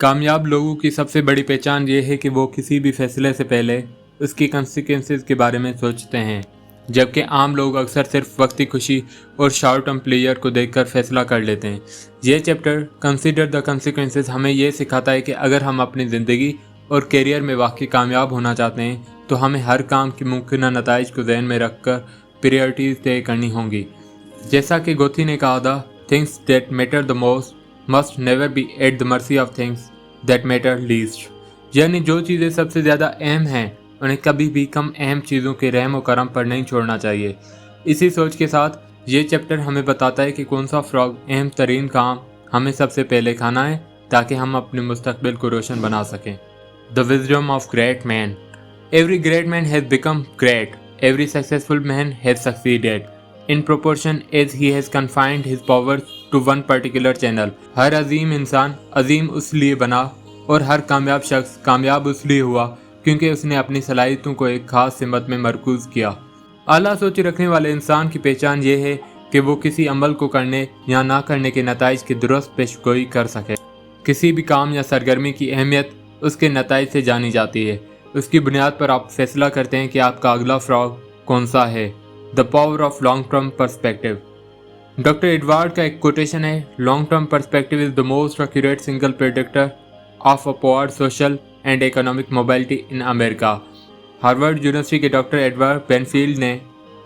कामयाब लोगों की सबसे बड़ी पहचान ये है कि वो किसी भी फैसले से पहले उसकी कॉन्सिक्वेंसेस के बारे में सोचते हैं, जबकि आम लोग अक्सर सिर्फ वक्ती खुशी और शॉर्ट टर्म प्लेयर को देखकर फैसला कर लेते हैं। ये चैप्टर कंसीडर द कॉन्सिक्वेंसेस हमें ये सिखाता है कि अगर हम अपनी ज़िंदगी और करियर में वाकई कामयाब होना चाहते हैं तो हमें हर काम की मुमकिन नताइज को ध्यान में रखकर प्रायोरिटीज़ तय करनी होंगी। जैसा कि गोथी ने कहा था, things that matter the most must never be at the mercy of things that matter least. यानी जो चीज़ें सबसे ज़्यादा अहम हैं उन्हें कभी भी कम अहम चीज़ों के रहम और करम पर नहीं छोड़ना चाहिए। इसी सोच के साथ ये चैप्टर हमें बताता है कि कौन सा फ्रॉग अहम तरीन काम हमें सबसे पहले खाना है ताकि हम अपने मुस्तकबिल को रोशन बना सकें। The wisdom of great man. Every great man has become great. Every successful man has succeeded in proportion as he has confined his powers to one particular channel। हर अजीम इंसान अजीम उस लिए बना और हर कामयाब शख्स कामयाब उस लिए हुआ क्योंकि उसने अपनी सलाहियतों को एक खास सिमत में मरकूज किया। आला सोच रखने वाले इंसान की पहचान ये है कि वो किसी अमल को करने या ना करने के नताइज की दुरुस्त पेशगोई कर सके। किसी भी काम या सरगर्मी की अहमियत उसके नताइज से जानी जाती है। उसकी बुनियाद पर आप फैसला करते हैं कि आपका अगला फ्रॉग कौन सा है। The power of long term perspective. Doctor Edward का एक कोटेशन है, long term perspective is the most accurate single predictor of upward social and economic mobility in America. Harvard university के डॉक्टर एडवर्ड बेनफील्ड ने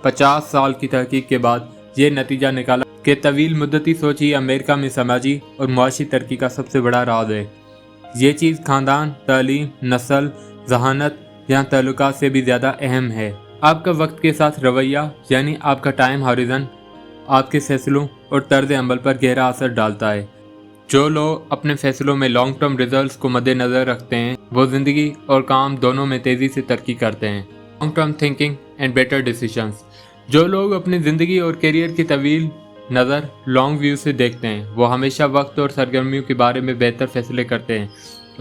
50 साल की तहकीक के बाद ये नतीजा निकाला कि तवील मुद्दती सोच ही अमेरिका में समाजी और मुआशी तरक्की का सबसे बड़ा राज है। ये चीज़ खानदान, तालीम, नस्ल, जहानत या ताल्लुकात से भी ज़्यादा अहम है। आपका वक्त के साथ रवैया यानी आपका टाइम हॉरिजन आपके फैसलों और तर्ज अमल पर गहरा असर डालता है। जो लोग अपने फैसलों में लॉन्ग टर्म रिजल्ट्स को मद्देनज़र रखते हैं वो ज़िंदगी और काम दोनों में तेज़ी से तरक्की करते हैं। Long term thinking and better decisions. जो लोग अपनी ज़िंदगी और करियर की तवील नज़र लॉन्ग व्यू से देखते हैं वो हमेशा वक्त और सरगर्मियों के बारे में बेहतर फैसले करते हैं।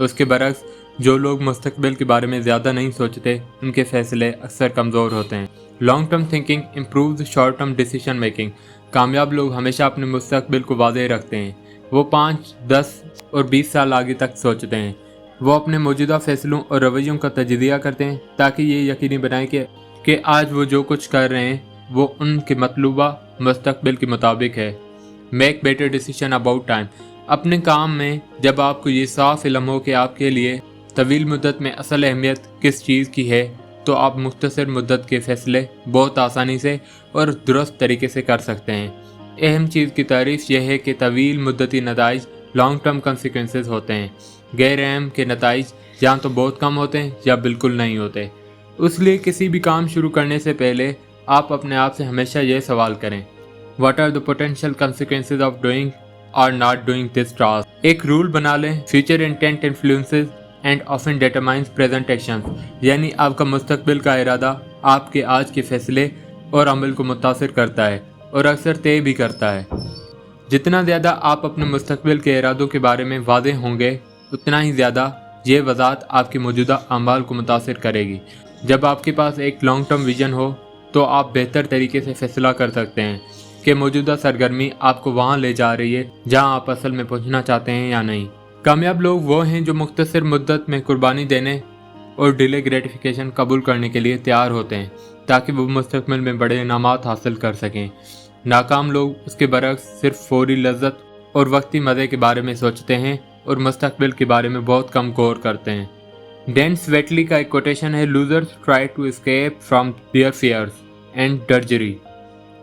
उसके बरक्स जो लोग मुस्तकबिल के बारे में ज़्यादा नहीं सोचते उनके फैसले अक्सर कमज़ोर होते हैं। Long term thinking improves short term decision making. कामयाब लोग हमेशा अपने मुस्तकबिल को वाज़ेह रखते हैं। वो 5, 10 और 20 साल आगे तक सोचते हैं। वो अपने मौजूदा फैसलों और रवैयों का तजज़िया करते हैं ताकि ये यकीनी बनाएं कि आज वो जो कुछ कर रहे हैं वो उनके मतलूबा मुस्तकबिल के मुताबिक है। Make better decision about time. अपने काम में जब आपको ये साफ इल्म हो कि आपके लिए तवील मुद्दत में असल अहमियत किस चीज़ की है तो आप मुख्तसर मुद्दत के फ़ैसले बहुत आसानी से और दुरुस्त तरीके से कर सकते हैं। अहम चीज़ की तारीफ़ यह है कि तवील मुद्दती नताइज लॉन्ग टर्म कॉन्सिक्वेंसेस होते हैं। गैर अहम के नताइज या तो बहुत कम होते हैं या बिल्कुल नहीं होते। इसलिए किसी भी काम शुरू करने से पहले आप अपने आप से हमेशा यह सवाल करें, what are the potential consequences of doing और नॉट डूइंग दिस टास्क। एक रूल बना लें, future intent influences and often determines present action. यानी आपका मुस्तकबिल का इरादा आपके आज के फैसले और अमल को मुतासिर करता है और अक्सर तय भी करता है। जितना ज़्यादा आप अपने मुस्तकबिल के इरादों के बारे में वाज़ेह होंगे उतना ही ज़्यादा ये वज़ाहत आपके मौजूदा अमाल को मुतासिर करेगी। जब आपके पास एक लॉन्ग टर्म विजन हो तो आप बेहतर तरीके से फैसला कर सकते हैं कि मौजूदा सरगर्मी आपको वहाँ ले जा रही है जहाँ आप असल में पहुँचना चाहते हैं या नहीं। कामयाब लोग वो हैं जो मुख्तसर मुद्दत में कुर्बानी देने और डिले ग्रेटिफिकेशन कबूल करने के लिए तैयार होते हैं ताकि वो मुस्तकबिल में बड़े इनामात हासिल कर सकें। नाकाम लोग उसके बरक्स सिर्फ फौरी लज्जत और वक्ती मज़े के बारे में सोचते हैं और मुस्तकबिल के बारे में बहुत कम गौर करते हैं। डैन स्वेटली का एक कोटेशन है, losers try to escape from their fears and drudgery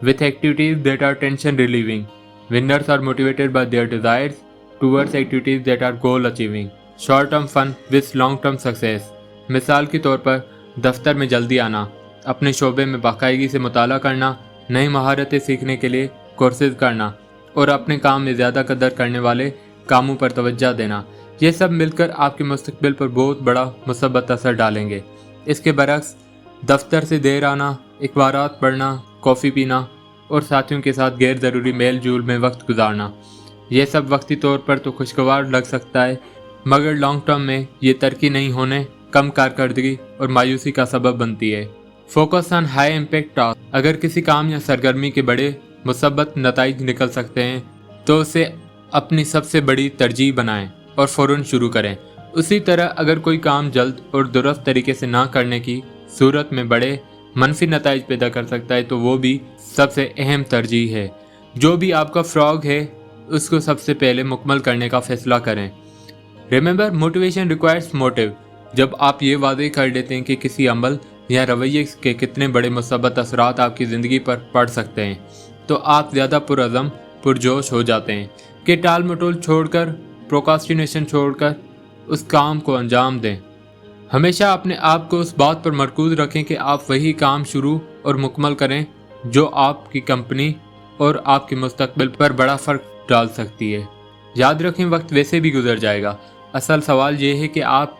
with activities that are tension relieving. Winners are motivated by their desires towards activities that are goal achieving. Short term fun with long term success. मिसाल के तौर पर दफ्तर में जल्दी आना, अपने शोबे में बाकायदगी से मुताला करना, नई महारतें सीखने के लिए कोर्सेज करना और अपने काम में ज़्यादा कदर करने वाले कामों पर तवज्जो देना, ये सब मिलकर आपके मुस्तकबिल पर बहुत बड़ा मुसब्बत असर डालेंगे। इसके बरक्स दफ्तर से देर आना, अखबारात पढ़ना, कॉफ़ी पीना और साथियों के साथ गैर ज़रूरी मेल जोल में वक्त गुजारना, यह सब वक्ती तौर पर तो खुशगवार लग सकता है मगर लॉन्ग टर्म में ये तरक्की नहीं होने, कम कारकर्दगी और मायूसी का सबब बनती है। Focus on high impact task. अगर किसी काम या सरगर्मी के बड़े मुसब्बत नताइज निकल सकते हैं तो उसे अपनी सबसे बड़ी तरजीह बनाएं और फ़ौरन शुरू करें। उसी तरह अगर कोई काम जल्द और दुरुस्त तरीके से ना करने की सूरत में बड़े मनफी नताइज पैदा कर सकता है तो वो भी सबसे अहम तरजीह है। जो भी आपका फ्रॉग है उसको सबसे पहले मुकम्मल करने का फैसला करें। Remember, motivation requires motive. जब आप ये वादे कर लेते हैं कि किसी अमल या रवैये के कितने बड़े मुसब्बत असरात आपकी ज़िंदगी पर पड़ सकते हैं तो आप ज़्यादा पुरअज़म पुरजोश हो जाते हैं कि टाल मटोल छोड़कर, प्रोकास्टिनेशन छोड़कर उस काम को अंजाम दें। हमेशा अपने आप को उस बात पर मरकूज़ रखें कि आप वही काम शुरू और मुकम्मल करें जो आपकी कंपनी और आपके मुस्तकबिल पर बड़ा फ़र्क डाल सकती है। याद रखें, वक्त वैसे भी गुजर जाएगा। असल सवाल ये है कि आप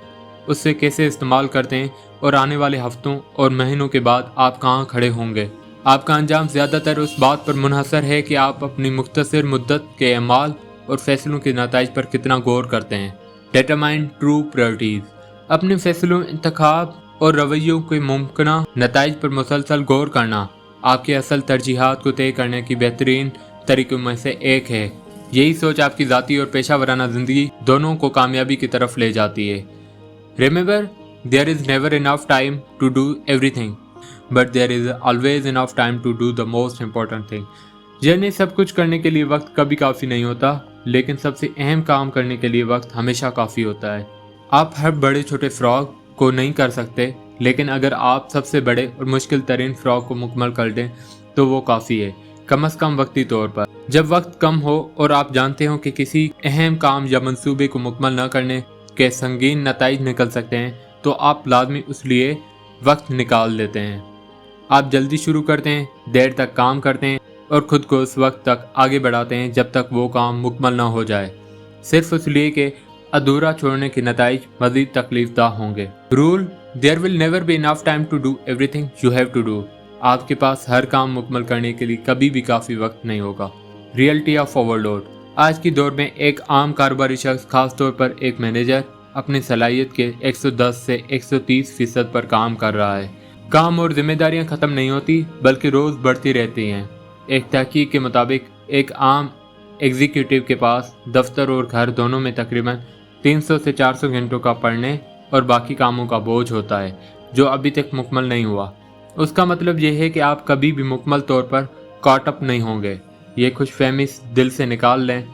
उससे कैसे इस्तेमाल करते हैं और आने वाले हफ्तों और महीनों के बाद आप कहाँ खड़े होंगे। आपका अंजाम ज़्यादातर उस बात पर मुनहसर है कि आप अपनी मुख्तसर मुद्दत के अमाल और फैसलों के नताइज पर कितना गौर करते हैं। Determine true priorities. अपने फैसलों, इंतखाब और रवैयों के मुमकिन नताइज पर मुसलसल गौर करना आपके असल तरजीहात को तय करने की बेहतरीन तरीक़ों में से एक है। यही सोच आपकी ज़ाती और पेशा वराना ज़िंदगी दोनों को कामयाबी की तरफ ले जाती है। Remember, there is never enough time to do everything but there is always enough time to do the most important thing. यानी सब कुछ करने के लिए वक्त कभी काफ़ी नहीं होता, लेकिन सबसे अहम काम करने के लिए वक्त हमेशा काफ़ी होता है। आप हर बड़े छोटे फ्रॉग को नहीं कर सकते, लेकिन अगर आप सबसे बड़े और मुश्किल तरीन फ्रॉग को मुकम्मल कर दें तो वो काफ़ी है, कम अज़ कम वक्ती तौर पर। जब वक्त कम हो और आप जानते हो कि किसी अहम काम या मंसूबे को मुकम्मल न करने के संगीन नताइज निकल सकते हैं तो आप लाजमी उस लिए वक्त निकाल देते हैं। आप जल्दी शुरू करते हैं, देर तक काम करते हैं और ख़ुद को उस वक्त तक आगे बढ़ाते हैं जब तक वो काम मुकम्मल ना हो जाए, सिर्फ इसलिए कि अधूरा छोड़ने के नताइज मज़ीद तकलीफदाह होंगे। Rule, there will never be enough time to do everything you have to do. आपके पास हर काम मुकम्मल करने के लिए कभी भी काफ़ी वक्त नहीं होगा। Reality of overload. आज की दौर में एक आम कारोबारी शख्स, खास तौर पर एक मैनेजर, अपनी सलाहियत के 110 से 130% पर काम कर रहा है। काम और जिम्मेदारियां ख़त्म नहीं होती बल्कि रोज़ बढ़ती रहती हैं। एक तहकीक के मुताबिक एक आम एग्जीक्यूटिव के पास दफ्तर और घर दोनों में तकरीबन 300 से 400 घंटों का पढ़ने और बाकी कामों का बोझ होता है जो अभी तक मुकम्मल नहीं हुआ। उसका मतलब यह है कि आप कभी भी मुकम्मल तौर पर कॉट अप नहीं होंगे। ये खुशफहमी दिल से निकाल लें।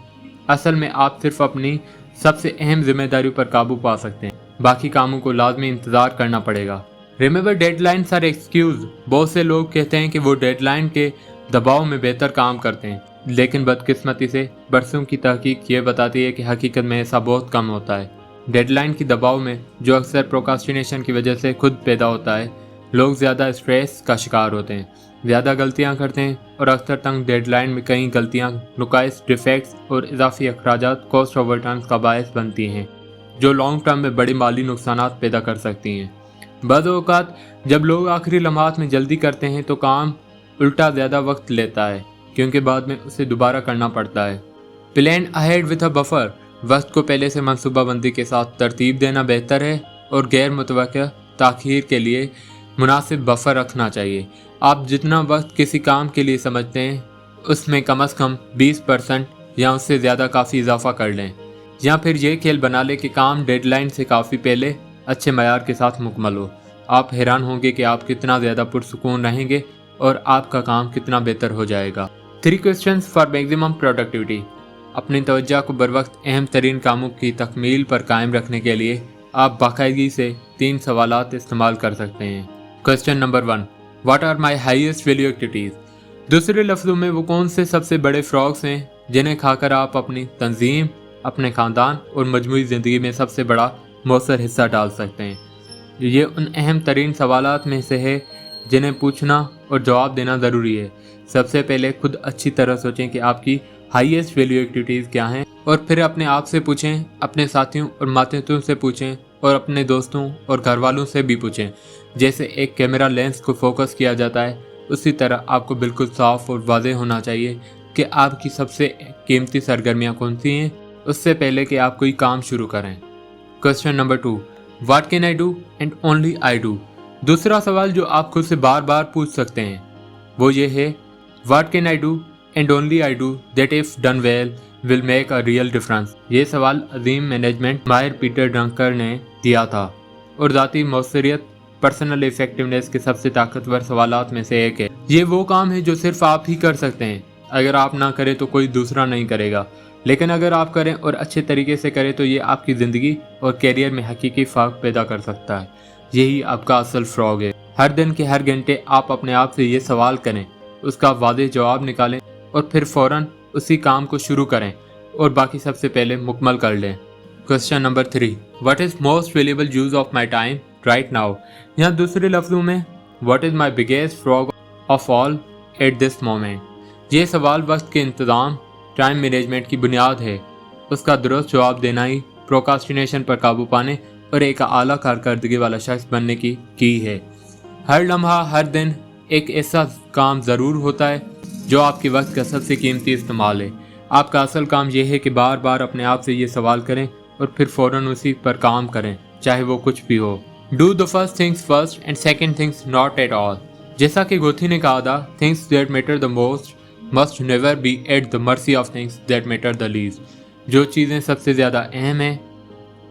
असल में आप सिर्फ अपनी सबसे अहम जिम्मेदारियों पर काबू पा सकते हैं, बाकी कामों को लाजमी इंतज़ार करना पड़ेगा। Remember, deadlines are excuse. बहुत से लोग कहते हैं कि वो डेडलाइन के दबाव में बेहतर काम करते हैं, लेकिन बदकिस्मती से बरसों की तहकीक ये बताती है कि हकीकत में ऐसा बहुत कम होता है। डेडलाइन की दबाव में, जो अक्सर प्रोकास्टिनेशन की वजह से खुद पैदा होता है, लोग ज़्यादा स्ट्रेस का शिकार होते हैं, ज़्यादा गलतियां करते हैं और अक्सर तंग डेडलाइन में कई गलतियां, नुकाइस, डिफेक्ट्स और इजाफी अखराजात कॉस्ट ओवरटर्न्स का बायस बनती हैं, जो लॉन्ग टर्म में बड़ी माली नुकसानात पैदा कर सकती हैं। बज़ औक़ात जब लोग आखिरी लम्हात में जल्दी करते हैं तो काम उल्टा ज़्यादा वक्त लेता है, क्योंकि बाद में उसे दोबारा करना पड़ता है। Plan ahead with a buffer. वक्त को पहले से मनसूबाबंदी के साथ तरतीब देना बेहतर है और गैर मुतवक्किया ताख़ीर के लिए मुनासिब बफर रखना चाहिए। आप जितना वक्त किसी काम के लिए समझते हैं उसमें कम से कम 20% या उससे ज़्यादा काफ़ी इजाफा कर लें, या फिर ये खेल बना लें कि काम डेडलाइन से काफ़ी पहले अच्छे मयार के साथ मुकम्मल हो। आप हैरान होंगे कि आप कितना ज़्यादा पुरसुकून रहेंगे और आपका काम कितना बेहतर हो जाएगा। 3 क्वेश्चंस फॉर मैक्सिमम प्रोडक्टिविटी। अपनी तवज्जो को बर वक्त अहम तरीन कामों की तकमील पर कायम रखने के लिए आप बाकायदगी से 3 सवालात इस्तेमाल कर सकते हैं। Question number 1, what are my highest value activities. दूसरे लफ्ज़ों में, वो कौन से सबसे बड़े फ्रॉग्स हैं जिन्हें खाकर आप अपनी तंजीम, अपने ख़ानदान और मजमूई ज़िंदगी में सबसे बड़ा मौसर हिस्सा डाल सकते हैं। ये उन अहम तरीन सवालात में से है जिन्हें पूछना और जवाब देना ज़रूरी है। सबसे पहले खुद अच्छी तरह सोचें कि आपकी हाईएस्ट वैल्यू एक्टिविटीज़ क्या हैं, और फिर अपने आप से पूछें, अपने साथियों और मातहतों से पूछें और अपने दोस्तों और घर वालों से भी पूछें। जैसे एक कैमरा लेंस को फोकस किया जाता है, उसी तरह आपको बिल्कुल साफ और वाज़ेह होना चाहिए कि आपकी सबसे कीमती सरगर्मियाँ कौन सी हैं, उससे पहले कि आप कोई काम शुरू करें। Question number 2, what can I do and only I do. दूसरा सवाल जो आप खुद से बार बार पूछ सकते हैं वो ये है, what can I do and only I do that if done well will make a real difference? یہ سوال عظیم مینجمنٹ ماہر پیٹر ڈرنکر نے دیا تھا اور ذاتی موثریت پرسنل ایفیکٹونیس کے سب سے طاقتور سوالات میں سے ایک ہے۔ یہ وہ کام ہے جو صرف آپ ہی کر سکتے ہیں۔ اگر آپ نہ کریں تو کوئی دوسرا نہیں کرے گا، لیکن اگر آپ کریں اور اچھے طریقے سے کریں تو یہ آپ کی زندگی اور کیریئر میں حقیقی فرق پیدا کر سکتا ہے۔ یہی آپ کا اصل فراغ ہے۔ ہر دن کے ہر گھنٹے آپ اپنے آپ سے یہ سوال کریں، اس کا واضح جواب نکالیں اور پھر فوراً اسی کام کو شروع کریں اور باقی سب سے پہلے مکمل کر لیں۔ Question number 3، what is most valuable use of my time right now? یہاں دوسرے لفظوں میں واٹ از مائی بگیسٹ فراغ of all at this moment? یہ سوال وقت کے انتظام، ٹائم مینجمنٹ کی بنیاد ہے۔ اس کا درست جواب دینا ہی پروکاسٹینیشن پر قابو پانے اور ایک اعلیٰ کارکردگی والا شخص بننے کی ہے۔ ہر لمحہ، ہر دن ایک ایسا کام ضرور ہوتا ہے جو آپ کے وقت کا سب سے قیمتی استعمال ہے۔ آپ کا اصل کام یہ ہے کہ بار بار اپنے آپ سے یہ سوال کریں اور پھر فوراً اسی پر کام کریں، چاہے وہ کچھ بھی ہو۔ Do the first things first and second things not at all۔ جیسا کہ گوتھی نے کہا تھا، things that matter the most must never be at the mercy of things that matter the least۔ جو چیزیں سب سے زیادہ اہم ہیں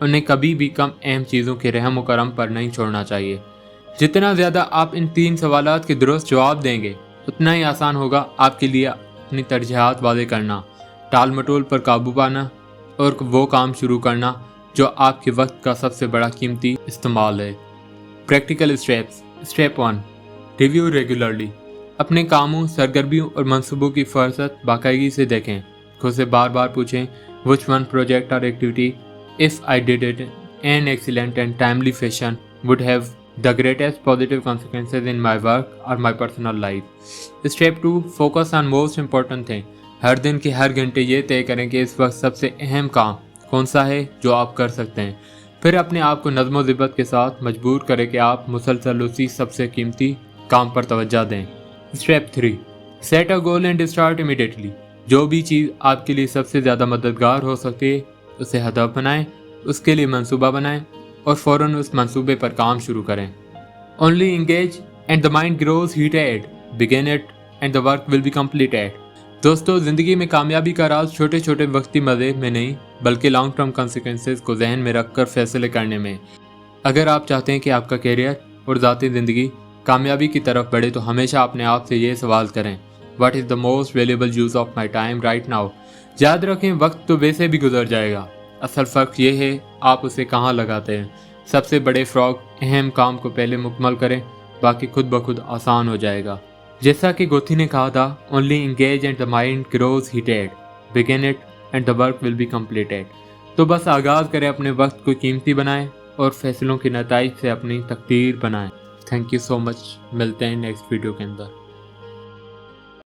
انہیں کبھی بھی کم اہم چیزوں کے رحم و کرم پر نہیں چھوڑنا چاہیے۔ جتنا زیادہ آپ ان 3 سوالات کے درست جواب دیں گے اتنا ہی آسان ہوگا آپ کے لیے اپنی ترجیحات واضح کرنا، ٹال مٹول پر قابو پانا اور وہ کام شروع کرنا جو آپ کے وقت کا سب سے بڑا قیمتی استعمال ہے۔ Practical steps. Step 1، review regularly. اپنے کاموں، سرگرمیوں اور منصوبوں کی فہرست باقاعدگی سے دیکھیں۔ خود سے بار بار پوچھیں which one project or activity if I did it in excellent and timely fashion would have the greatest positive consequences in my work or my personal life۔ Step 2، focus on most important thing۔ ہر دن کے ہر گھنٹے یہ طے کریں کہ اس وقت سب سے اہم کام کون سا ہے جو آپ کر سکتے ہیں، پھر اپنے آپ کو نظم و ضبط کے ساتھ مجبور کریں کہ آپ مسلسل اسی سب سے قیمتی کام پر توجہ دیں۔ Step 3، set a goal and start immediately. جو بھی چیز آپ کے لیے سب سے زیادہ مددگار ہو سکتی ہے اسے ہدف بنائیں، اس کے لیے منصوبہ بنائیں اور فوراً اس منصوبے پر کام شروع کریں۔ Only engage and the mind grows heated, begin it and the work will be completed. دوستو، زندگی میں کامیابی کا راز چھوٹے چھوٹے وقتی مزے میں نہیں بلکہ لانگ ٹرم کنسیکوینسز کو ذہن میں رکھ کر فیصلے کرنے میں۔ اگر آپ چاہتے ہیں کہ آپ کا کیریئر اور ذاتی زندگی کامیابی کی طرف بڑھے تو ہمیشہ اپنے آپ سے یہ سوال کریں، what is the most valuable use of my time right now. یاد رکھیں، وقت تو ویسے بھی گزر جائے گا، اصل فرق یہ ہے آپ اسے کہاں لگاتے ہیں۔ سب سے بڑے فراغ اہم کام کو پہلے مکمل کریں، باقی خود بخود آسان ہو جائے گا۔ جیسا کہ گوتھی نے کہا تھا، only engage and the mind grows heated, begin it and the work will be completed. تو بس آغاز کریں، اپنے وقت کو قیمتی بنائیں اور فیصلوں کے نتائج سے اپنی تقدیر بنائیں۔ تھینک یو سو مچ، ملتے ہیں نیکسٹ ویڈیو کے اندر۔